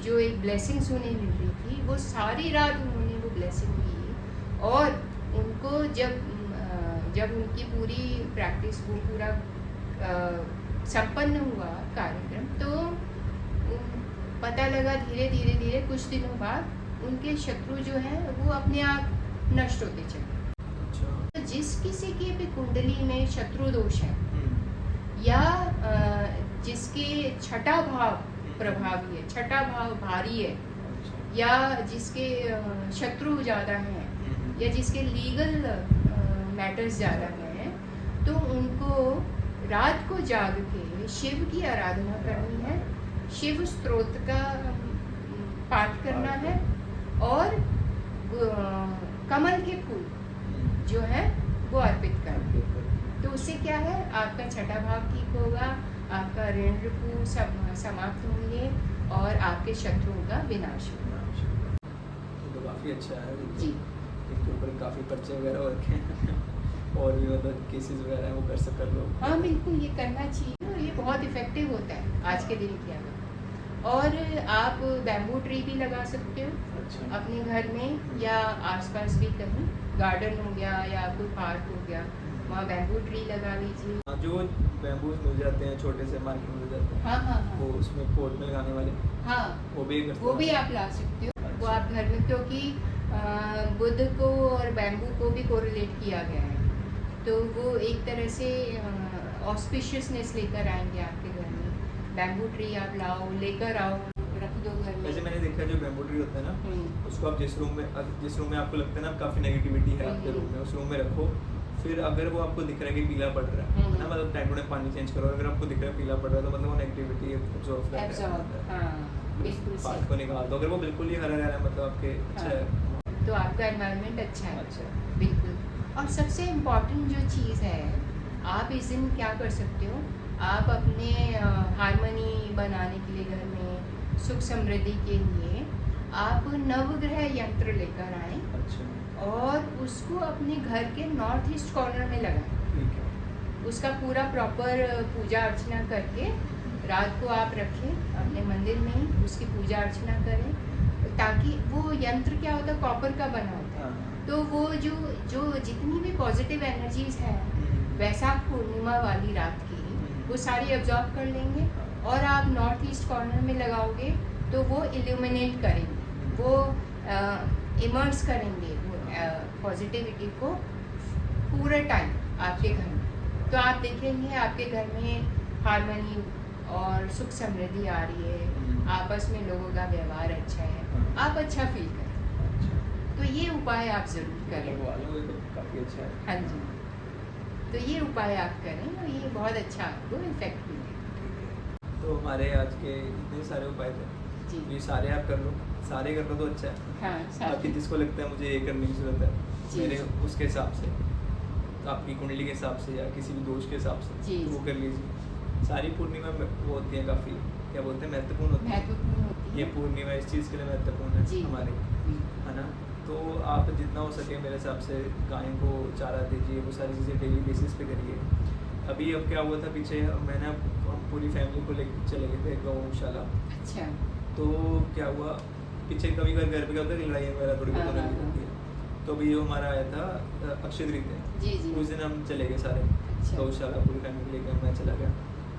जो एक ब्लेसिंग्स उन्हें मिल रही थी, वो सारी रात उन्होंने वो ब्लेसिंग की। और उनको जब उनकी पूरी प्रैक्टिस, वो पूरा संपन्न हुआ कार्यक्रम, तो पता लगा धीरे धीरे धीरे कुछ दिनों बाद उनके शत्रु जो हैं वो अपने आप नष्ट होते चले। तो जिस किसी की भी कुंडली में शत्रु दोष है या जिसके छठा भाव प्रभावी है, छठा भाव भारी है, या जिसके शत्रु ज़्यादा हैं या जिसके लीगल मैटर्स ज़्यादा हैं, तो उनको रात को जाग के शिव की आराधना करनी है, शिव स्तोत्र का पाठ करना है और कमल के फूल जो है वो अर्पित करना है। तो उससे क्या है, आपका छठा भाव ठीक होगा, आपका ऋण ऋपु सब समाप्त होंगे और आपके शत्रुओं का विनाश हो। ये तो काफ़ी अच्छा है जी। इसके ऊपर काफ़ी पर्चे वगैरह हो रखे हैं और भी मतलब केसेस वगैरह हैं वो कर सकते लोग। हाँ बिल्कुल, ये करना चाहिए, ये बहुत इफ़ेक्टिव होता है आज के दिन के अगर। और आप बैम्बू ट्री भी लगा सकते हो अच्छा। अपने घर में या आसपास भी कहीं, गार्डन हो गया या कोई पार्क हो गया, वहाँ बैम्बू ट्री लगा लीजिए। हाँ, जो बैम्बूज मिल जाते हैं छोटे से मार्केट में मिल जाते हैं। हाँ हाँ हाँ। वो उसमें पोट में लगाने वाले हाँ वो भी आप ला सकते हो। वो अच्छा। आप घर में, क्योंकि बुध को और बैम्बू को भी कोरिलेट किया गया है, तो वो एक तरह से ऑस्पिशियसनेस लेकर आएंगे आपके घर में। बैम्बू ट्री आप लाओ, लेकर आओ, रख दो घर में। वैसे मैंने देखा है जो बैम्बू ट्री होता है ना, उसको आप जिस रूम में आपको लगता है ना काफ़ी नेगेटिविटी है आपके रूम में, उस रूम में रखो। फिर अगर वो आपको दिख रहा है कि पीला पड़ रहा है ना, मतलब टाइम टू टाइम पानी चेंज करो, अगर आपको दिख रहा है पीला पड़ रहा है तो मतलब वो नेगेटिविटी एब्जॉर्ब करता है। बिल्कुल पार्ट को निकाल दो, अगर वो बिल्कुल ही हरा है मतलब आपके अच्छा है तो आपका एनवायरनमेंट अच्छा है। अच्छा। बिल्कुल। और सबसे इम्पॉर्टेंट जो चीज़ है, आप इस दिन क्या कर सकते हो, आप अपने हारमोनी बनाने के लिए घर में, सुख समृद्धि के लिए आप नवग्रह यंत्र लेकर आएँ अच्छा। और उसको अपने घर के नॉर्थ ईस्ट कॉर्नर में लगाएं। ठीक है। उसका पूरा प्रॉपर पूजा अर्चना करके रात को आप रखें अपने मंदिर में ही, उसकी पूजा अर्चना करें, ताकि वो यंत्र क्या होता है, कॉपर का बना होता है, तो वो जो जितनी भी पॉजिटिव एनर्जीज हैं वैशाख पूर्णिमा वाली रात की, वो सारी एब्जॉर्ब कर लेंगे और आप नॉर्थ ईस्ट कॉर्नर में लगाओगे तो वो इल्यूमिनेट करेंगे, वो इमर्स करेंगे वो पॉजिटिविटी को पूरे टाइम आपके घर में। तो आप देखेंगे आपके घर में हारमोनी और सुख समृद्धि आ रही है, आपस में लोगों का व्यवहार अच्छा है, आप अच्छा फील करें। तो ये उपाय आप ज़रूर करें। तो काफ़ी अच्छा है। हाँ जी, तो ये उपाय आप करें और ये बहुत अच्छा आपको इफेक्ट मिलेगा। तो हमारे आज के इतने सारे उपाय थे जी। ये सारे आप कर लो, सारे कर लो तो अच्छा है। हाँ, बाकी जिसको लगता है मुझे ये करने की ज़रूरत है जी। मेरे उसके हिसाब से, तो आपकी कुंडली के हिसाब से या किसी भी दोष के हिसाब से जी, तो वो जी। कर लीजिए। सारी पूर्णिमा वो होती है काफ़ी क्या बोलते हैं महत्वपूर्ण होती है। महत्वपूर्ण होती ये है। पूर्णिमा इस चीज़ के लिए महत्वपूर्ण है जी। हमारे, जी। है ना। तो आप जितना हो सके मेरे हिसाब से गाय को चारा दीजिए, वो सारी चीज़ें डेली बेसिस पे करिए। अभी अब क्या हुआ था पीछे, मैंने हम पूरी फैमिली को लेकर चले गए थे गौशाला। अच्छा। तो क्या हुआ पीछे कभी कभी घर पे क्या होता है कि लड़ाई वगैरह थोड़ी बहुत हाँ, होने हाँ, लगी होती है। तो अभी जो हमारा आया था अक्षय तृतीया, जी जी। उस दिन हम चले गए सारे अच्छा। गौशाला पूरी फैमिली लेकर मैं चला गया।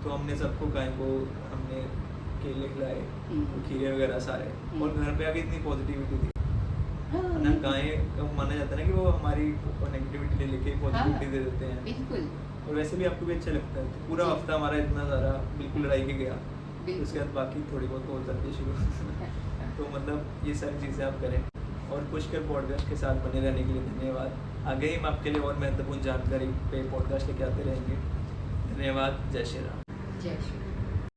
तो हमने सबको गाय को हमने केले खिलाए, खीरे वगैरह सारे, और घर पे आके इतनी पॉजिटिविटी थी है ना। गाय माना जाता है ना कि वो हमारी नेगेटिविटी ले लेके पॉजिटिविटी दे देते हैं। बिल्कुल। और वैसे भी आपको भी अच्छा लगता है। तो पूरा जी। हफ्ता हमारा इतना ज़्यादा बिल्कुल लड़ाई के गया, बिल्कुल। उसके बाद बाकी थोड़ी बहुत हो जाती है शुरू। तो मतलब ये सारी चीज़ें आप करें और पुष्कर पॉडकास्ट के साथ बने रहने के लिए धन्यवाद। आगे ही हम आपके लिए और महत्वपूर्ण जानकारी पे पॉडकास्ट लेके आते रहेंगे। धन्यवाद। जय श्री राम। जय श्री राम।